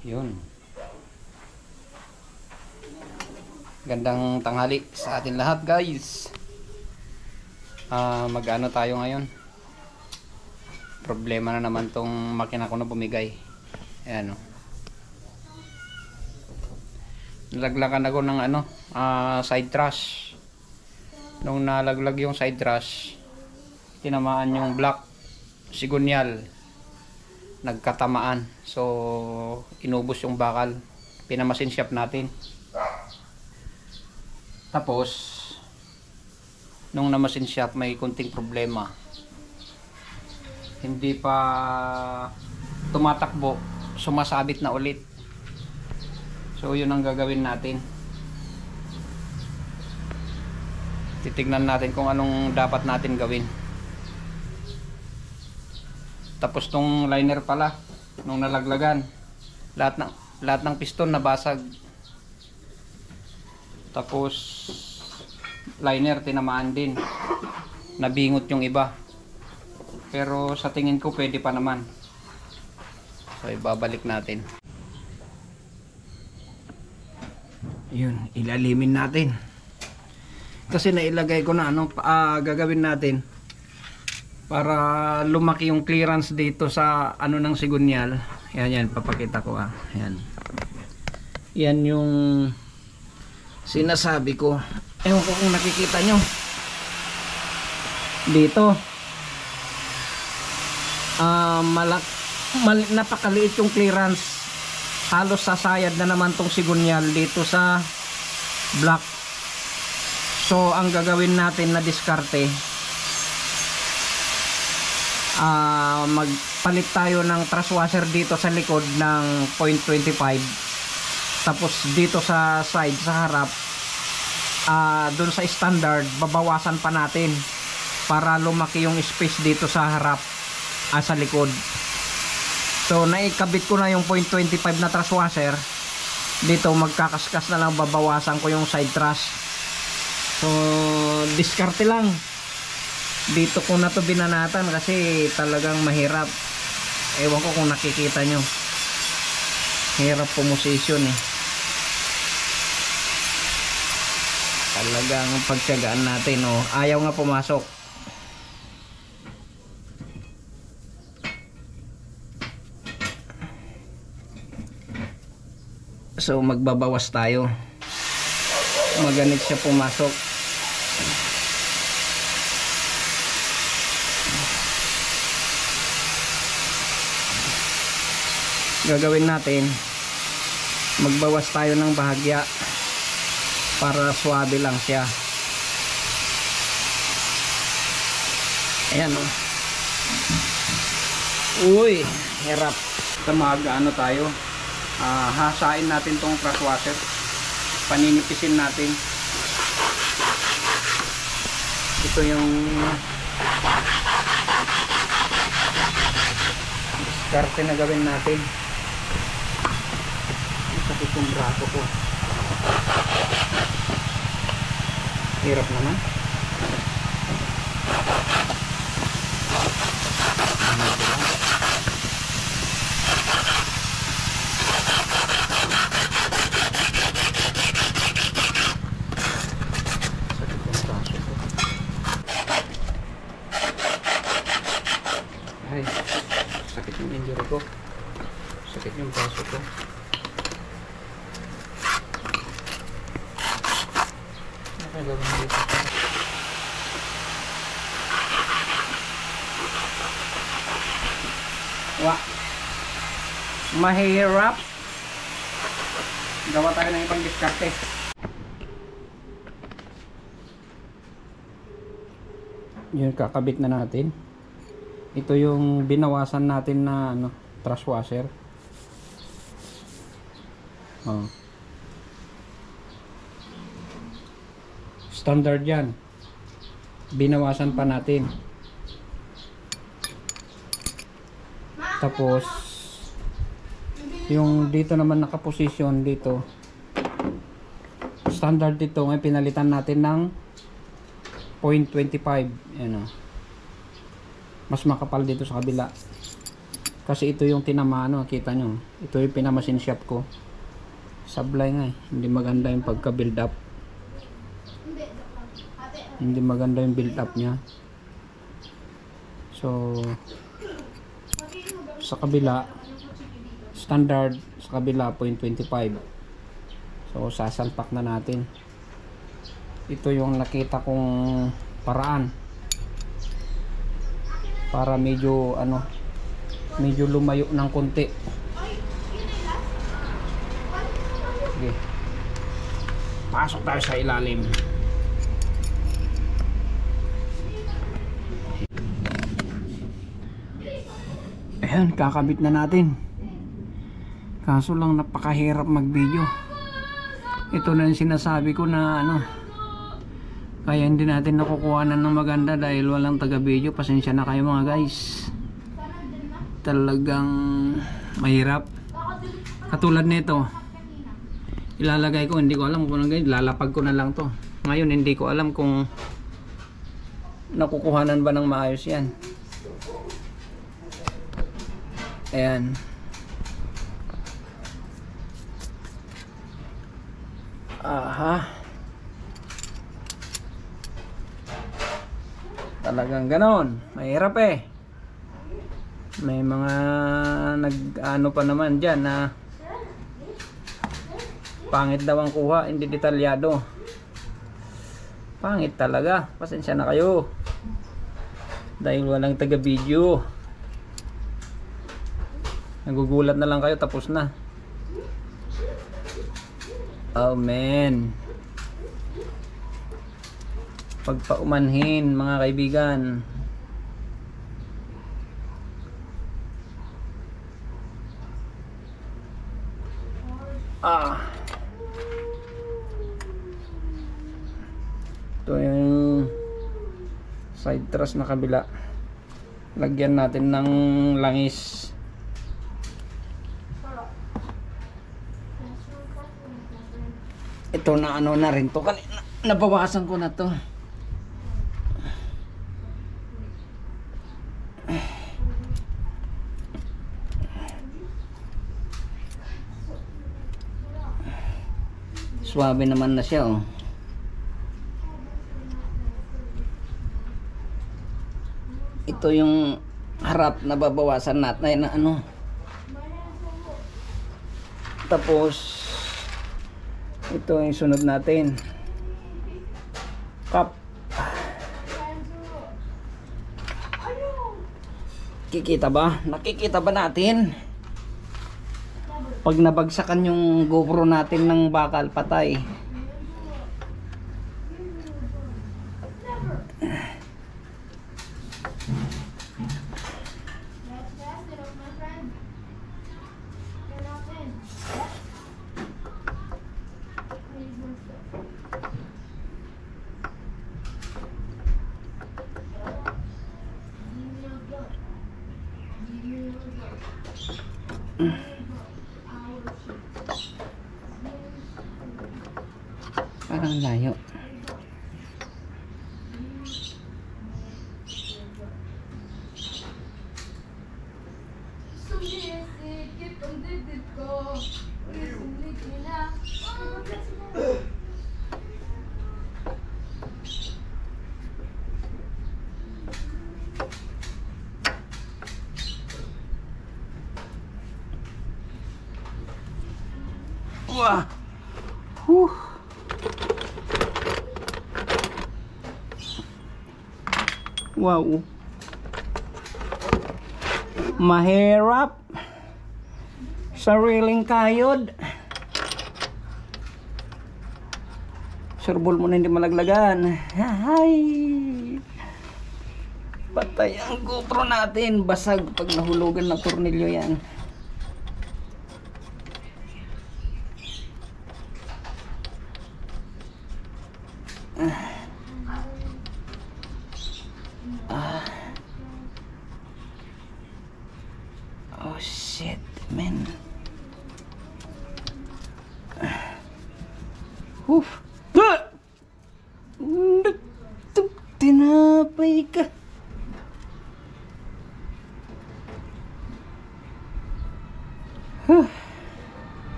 Yun. Gandang tanghali sa atin lahat, guys. Mag-ano tayo ngayon? Problema na naman tong makina ko na bumigay. Ayan, oh. Nalaglagan ako ng side trash. Nung nalaglag yung side trash, tinamaan yung block sigunyal, nagkatamaan, so inubos yung bakal. Pinamasin shop natin. Tapos nung namasin shop, may kunting problema, hindi pa tumatakbo, sumasabit na ulit. So yun ang gagawin natin. Titignan natin kung anong dapat natin gawin. Tapos tong liner pala, nung nalaglagan, lahat ng piston nabasag. Tapos liner tinamaan din, nabingot yung iba. Pero sa tingin ko pwede pa naman. So ibabalik natin. Yun, ilalimin natin. Kasi nailagay ko na gagawin natin para lumaki yung clearance dito sa ng sigunyal. Yan, papakita ko Yan. Yan yung sinasabi ko. Ewan ko kung nakikita nyo. Dito. Napakaliit yung clearance. Halos sasayad na naman tong sigunyal dito sa block. So ang gagawin natin na diskarte, magpalit tayo ng truss washer dito sa likod ng 0.25. Tapos dito sa side, sa harap, dun sa standard, babawasan pa natin para lumaki yung space dito sa harap, sa likod. So naikabit ko na yung 0.25 na truss washer. Dito magkakaskas na lang, babawasan ko yung side truss. So diskarte lang. Dito ko na to binanatan kasi talagang mahirap. Ewan ko kung nakikita nyo, hirap pumosisyon Talagang pagtiyagaan natin. Ayaw nga pumasok. So magbabawas tayo. Maganit siya pumasok. Gagawin natin, magbawas tayo ng bahagya para suwabe lang siya. Ayan Uy, hirap. Mag-ano tayo, hasain natin tong truss washer, paninipisin natin. Ito yung diskarte na gawin natin. Sakit yung braso ko, hirap naman. Ay, sakit yung injury ko, sakit yung braso ko. Ano gawin dito? Mahirap. Gawa tayo ng ibang diskarte. Yun, kakabit na natin. Ito yung binawasan natin na truss washer. Standard yan. Binawasan pa natin. Tapos yung dito naman nakaposisyon dito, standard dito, ngayon pinalitan natin ng 0.25. Mas makapal dito sa kabila. Kasi ito yung tinamano, kita nyo. Ito yung pinamasin shop ko. Sablay nga eh. Hindi maganda yung pagka build up. Hindi maganda yung build up nya. So sa kabila standard, sa kabila 0.25. So sasalpak na natin. Ito yung nakita kong paraan para medyo ano, medyo lumayo ng konti. Sige, pasok tayo sa ilalim. Ayan, kakabit na natin. Kaso lang napakahirap mag video. Ito na yung sinasabi ko na ano, kaya hindi natin nakukuhanan ng maganda dahil walang taga video. Pasensya na kayo mga guys, talagang mahirap. Katulad nito, ilalagay ko, hindi ko alam kung ano, lalapag ko na lang to. Ngayon hindi ko alam kung nakukuhanan ba ng maayos yan. Ayan. Aha, talagang ganon, mahirap eh. May mga nag-ano pa naman dyan na pangit daw ang kuha, hindi detalyado. Pangit talaga, pasensya na kayo dahil walang taga video. Nagugulat na lang kayo, tapos na. Oh man, pagpaumanhin mga kaibigan. Ito yung side truss na kabila. Lagyan natin ng langis. Ito na ano na rin to, kanina nabawasan ko na to. Suwabe naman na siya oh. Ito yung harap na babawasan natin na ano. Tapos ito yung sunod natin, cup. Kikita ba? Nakikita ba natin? Pag nabagsakan yung GoPro natin ng bakal, patay. Parang layo. Wah. Wow. Mahirap. Sariling kayod. Surbol mo na hindi malaglagan. Hay. Patay ang GoPro natin. Basag pag nahulugan ng tornilyo yan. Oh shit, man. Tinapay ka.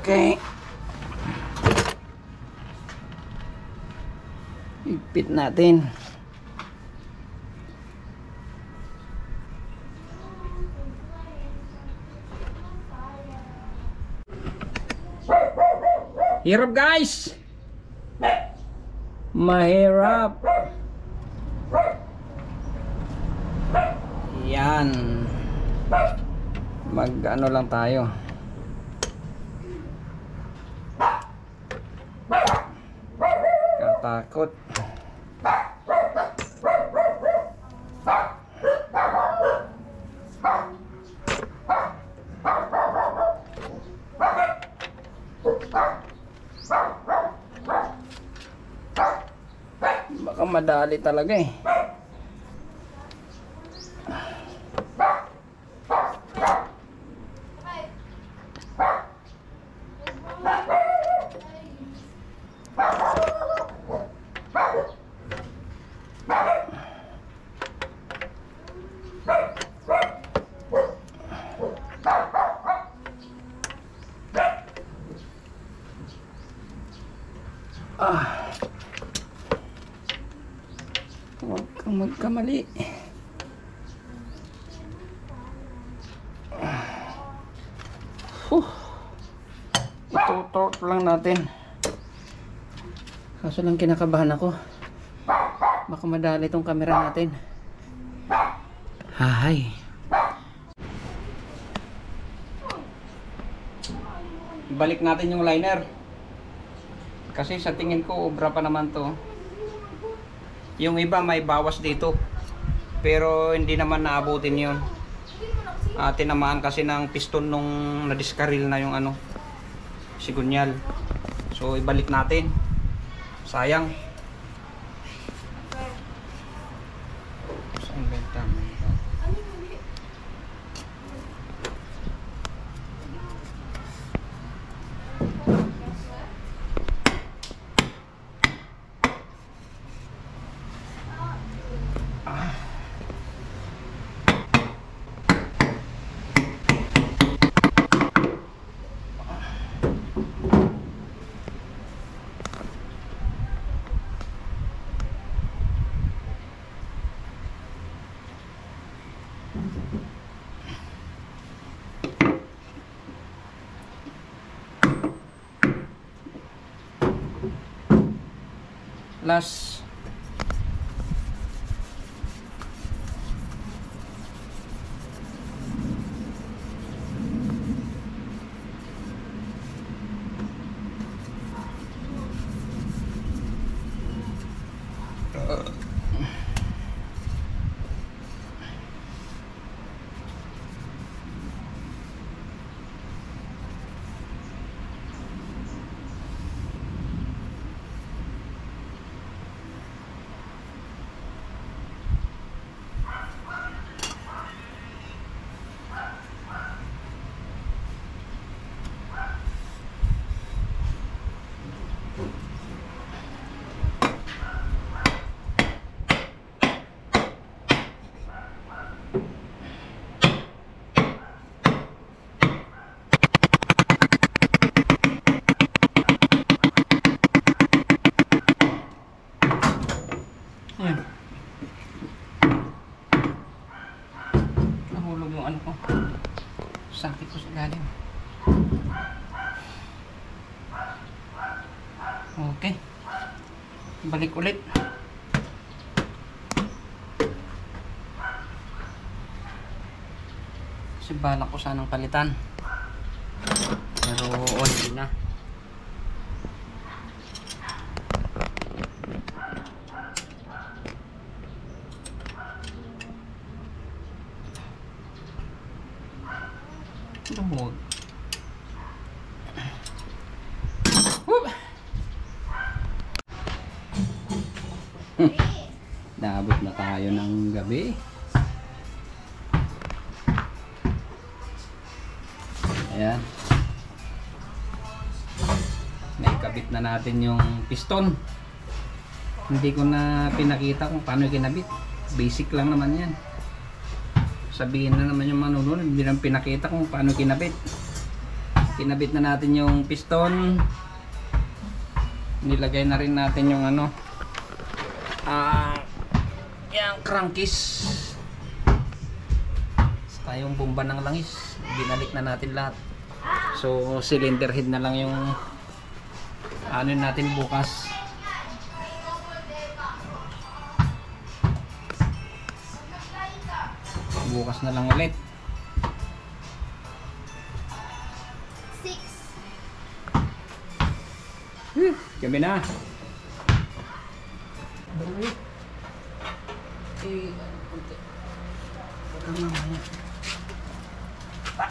Okay. Ipit natin. Hirap guys. Mahirap. Yan. Mag-ano lang tayo. Katakot. Baka madali talaga eh. Huwag kang magkamali. Itutok lang natin. Kaso lang kinakabahan ako. Baka madali itong camera natin. Hahay. Balik natin yung liner. Kasi sa tingin ko obra pa naman to. Yung iba may bawas dito, pero hindi naman naabutin yun. Tinamaan kasi ng piston nung nadiskaril na yung ano, sigunyal. So ibalik natin. Sayang. Saan benta? Last. Ayan. Nahulog yung ano ko. Sakit ko sa ilalim. Okay. Balik ulit. Kasi balak ko sanang palitan. Pero hindi na. Lumog. Naabot na tayo ng gabi. Ayan. Naikabit na natin yung piston. Hindi ko na pinakita kung paano kinabit. Basic lang naman yan. Sabihin na naman yung manunod, hindi lang pinakita kung paano kinabit. Kinabit na natin yung piston. Nilagay na rin natin yung ano, yung crankcase. Saka yung bomba ng langis. Binalik na natin lahat. So cylinder head na lang yung ano natin bukas. Bukas na lang ulit. 6. Gabi na.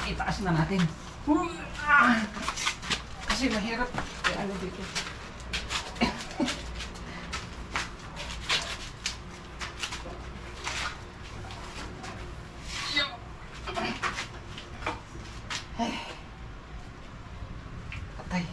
Itaas na natin. Kasi mahirap. Ano dito? Patay.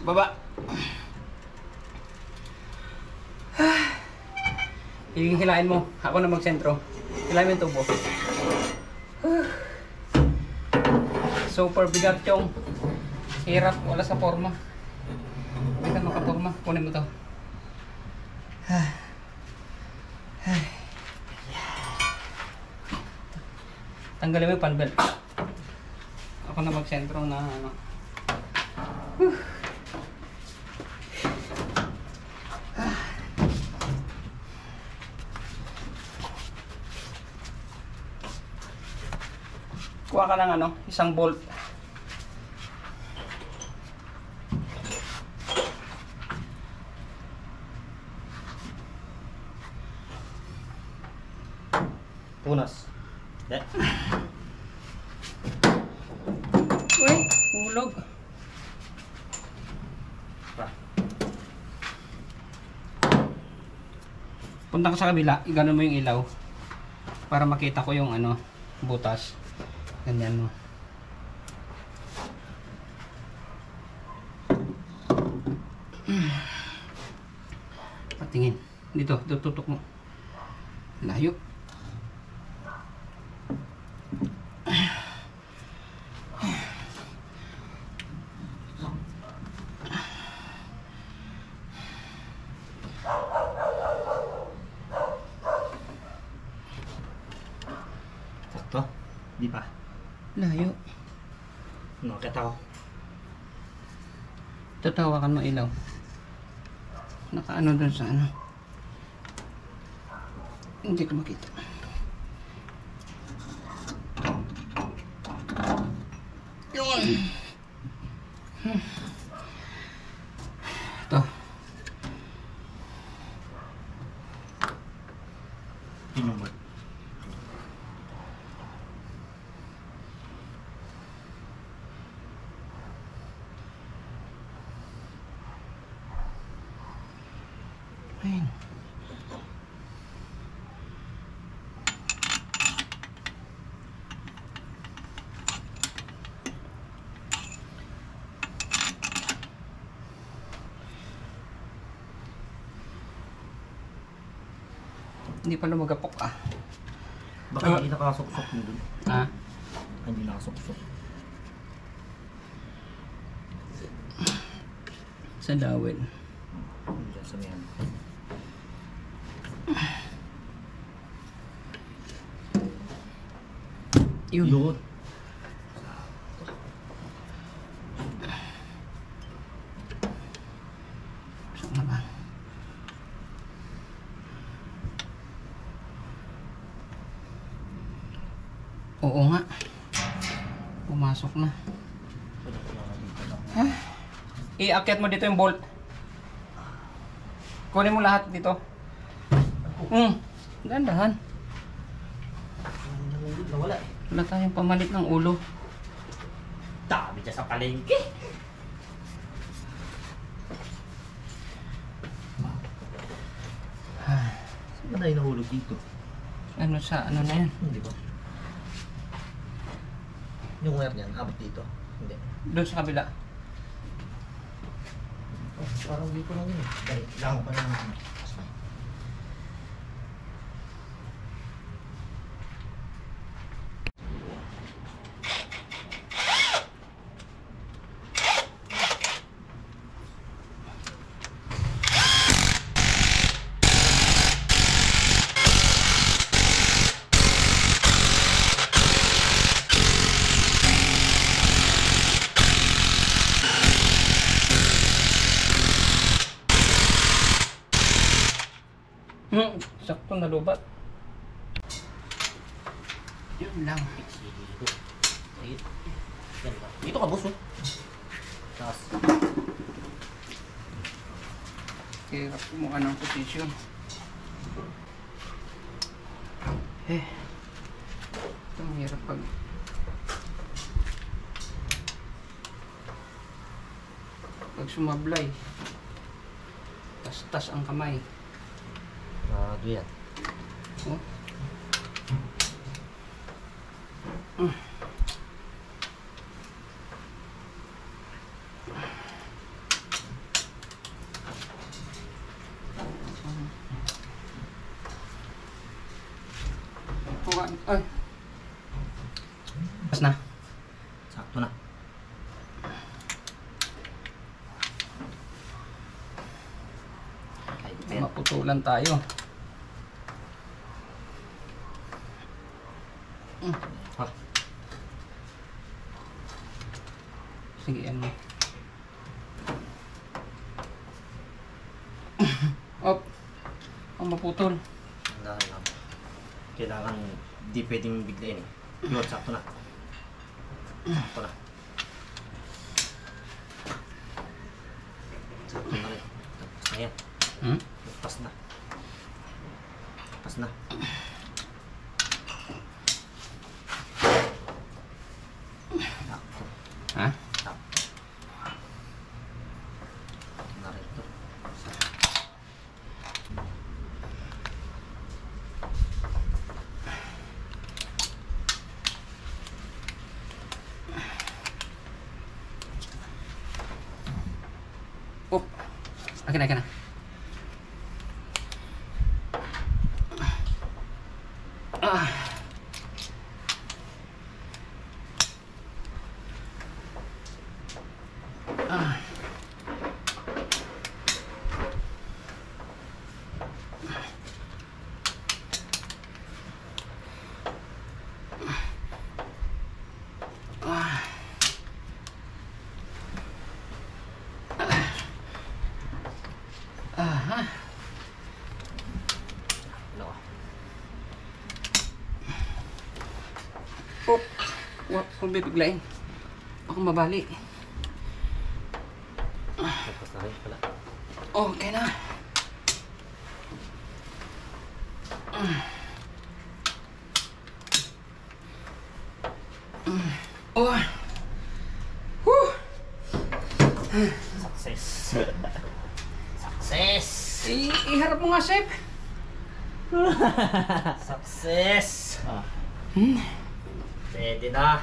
Baba. Hihilain mo. Ako na magsentro. Hilain mo yung tubo. Super bigat yung hirap. Wala sa forma. Hindi ka makaporma. Kunin mo to. Tanggalin mo yung panbelt. Ako na magsentro na ano. Kuha ka ng ano, isang bolt. Punas. Uy, hulog. Punta ko sa kabila, iganon mo yung ilaw para makita ko yung ano, butas. Ganyan mo. Patingin. Dito, tutok mo. Layo. Sakto? Di pa. Layo. Nakakita ko. Tatawakan mo ilaw. Nakaano dun sa ano. Hindi ko makita. Yun. Ito. Tinumot. Ayun. Hindi pa lumagapok ah. Baka hindi nakasuksok mo dun. Ha? Hindi nakasuksok. Sa dawel. Diyan sa meron. Yun. Yun. Saan na ba? Oo nga. Pumasok na. Ha? Iakyat mo dito yung bolt. Kunin mo lahat dito. Dahan-dahan. Nawala eh. Wala tayong pamalit ng ulo. Dami dyan sa palengke. na yung nahulog dito. Ano sa ano na yan? Hindi ba? Yung wire niyan, abot dito. Hindi. Doon sa kabila. Oh, parang dito lang yun. Dahil, lango pa lang. Sakto na lubat. Yun lang. Dito. Dito. Yan ba? Dito ka, boss, oh. Taas. Hirap mo ng position. Ito ang hirap pag sumablay. Tas-tas ang kamay. Yan. Oh. Ay. Pas na. Sakto na. Maputulan tayo. Ha? Sige, ano. Op. Ang maputol. Dahil lang. Kailangan di pwedeng biglain eh. Yun, sakto na. Sakto na. Sakto na rin. Tapos na yan. Pas na. Pas na. Sakto. Ha? Sakto. Na rin ito. Op. Akin na. Op. Wag kong bibiglayin. Baka mabali. Tapos na rin pala. Okay na. Oh. Success. Success. Iharap mo nga, Chef. Success. Pwede na.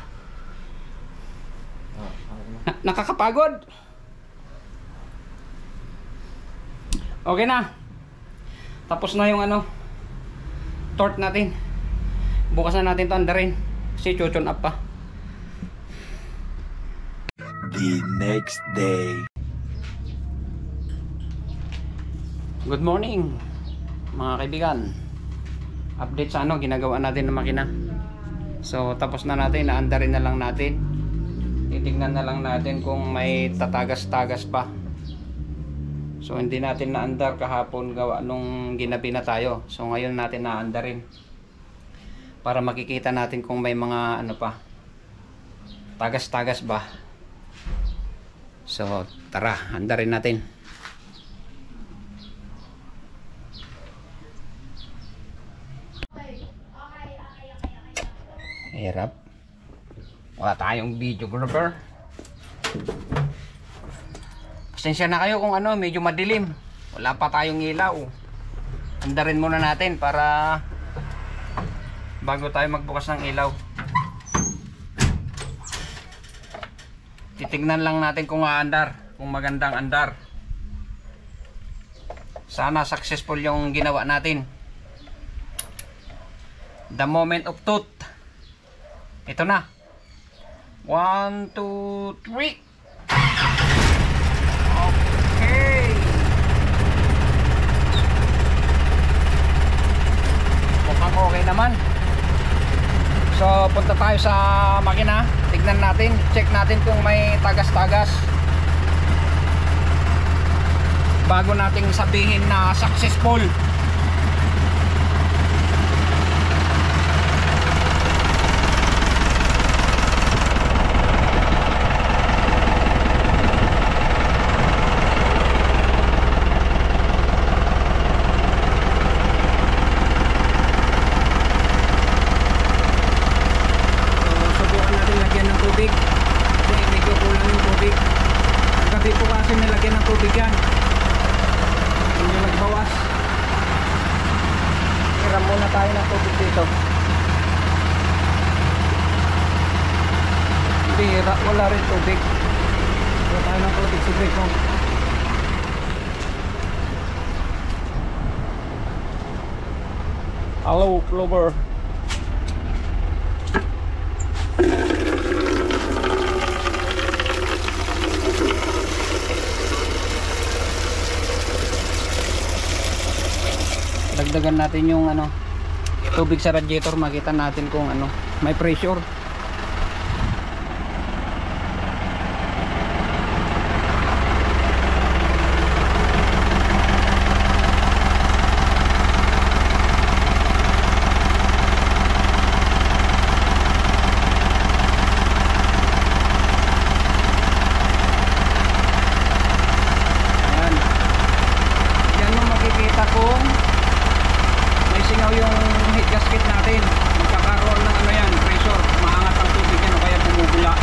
Nakakapagod. Okay na. Tapos na yung torque natin. Bukas na natin to andarin. Kasi chuchon up pa. The next day. Good morning, mga kaibigan. Update sa ginagawa natin ng makina. So tapos na natin, naandarin na lang natin. Titignan na lang natin kung may tatagas-tagas pa. So hindi natin naandar kahapon gawa nung ginabi na tayo. So ngayon natin naandarin. Para makikita natin kung may mga pa. Tagas-tagas ba. So tara, andarin natin. Hirap. Wala tayong videographer. Pasensya na kayo kung medyo madilim. Wala pa tayong ilaw. Andarin muna natin para bago tayo magbukas ng ilaw. Titignan lang natin kung aandar, kung magandang andar. Sana successful yung ginawa natin. The moment of truth. Ito na. 1, 2, 3. Okay. Mukhang okay naman. So punta tayo sa makina. Tignan natin, check natin kung may tagas-tagas bago nating sabihin na successful. Tayo ng tubig dito. Bira, wala rin tubig. Wala tayo ng tubig sa break mo. Hello, Clover. Dagdagan natin yung tubig sa radiator, makita natin kung may pressure. Yan yung makikita kung may singaw yung heat gasket natin. Magkakaroon ng pressure. Maangat ang tubig yan o kaya bumubula.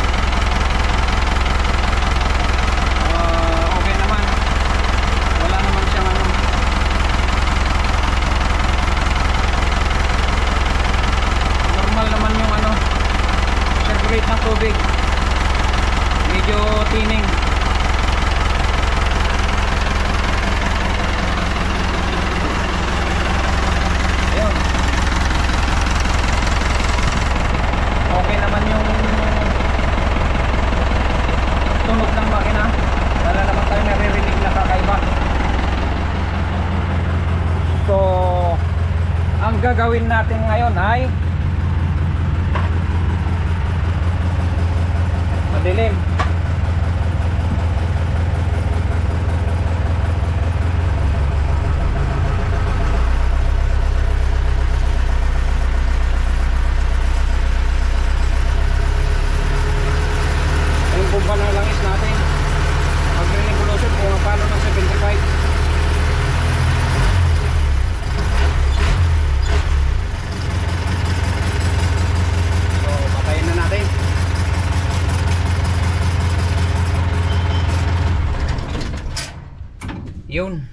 Okay naman. Wala naman siyang normal naman yung circulate ng tubig. Medyo tining. Okay naman yung tunog ng makina. Wala naman tayo naririnig na kakaiba. So ang gagawin natin ngayon ay madilim. Bumba ng langis natin. Mag-revolution kung paano ng 75. So patayin na natin. Yun.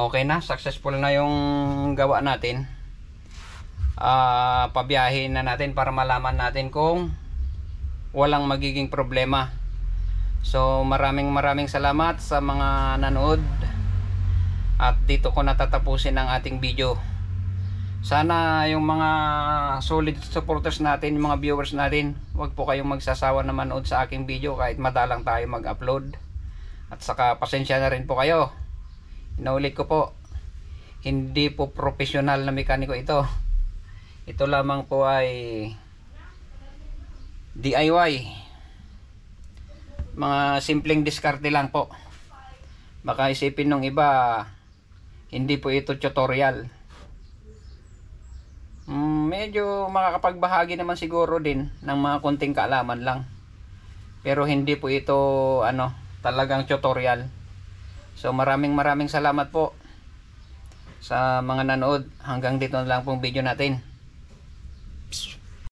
Okay na, successful na yung gawa natin. Pabiyahin na natin para malaman natin kung walang magiging problema. So maraming salamat sa mga nanood. At dito ko natatapusin ang ating video. Sana yung mga solid supporters natin, yung mga viewers natin, wag po kayong magsasawa na manood sa aking video kahit madalang tayo mag-upload. At saka pasensya na rin po kayo. Inaulit ko po, hindi po professional na mekaniko ito. Ito lamang po ay DIY. Mga simpleng diskarte lang po. Baka isipin nung iba, hindi po ito tutorial. Medyo makakapagbahagi naman siguro din ng mga konting kaalaman lang. Pero hindi po ito talagang tutorial. So maraming salamat po sa mga nanood. Hanggang dito na lang pong video natin.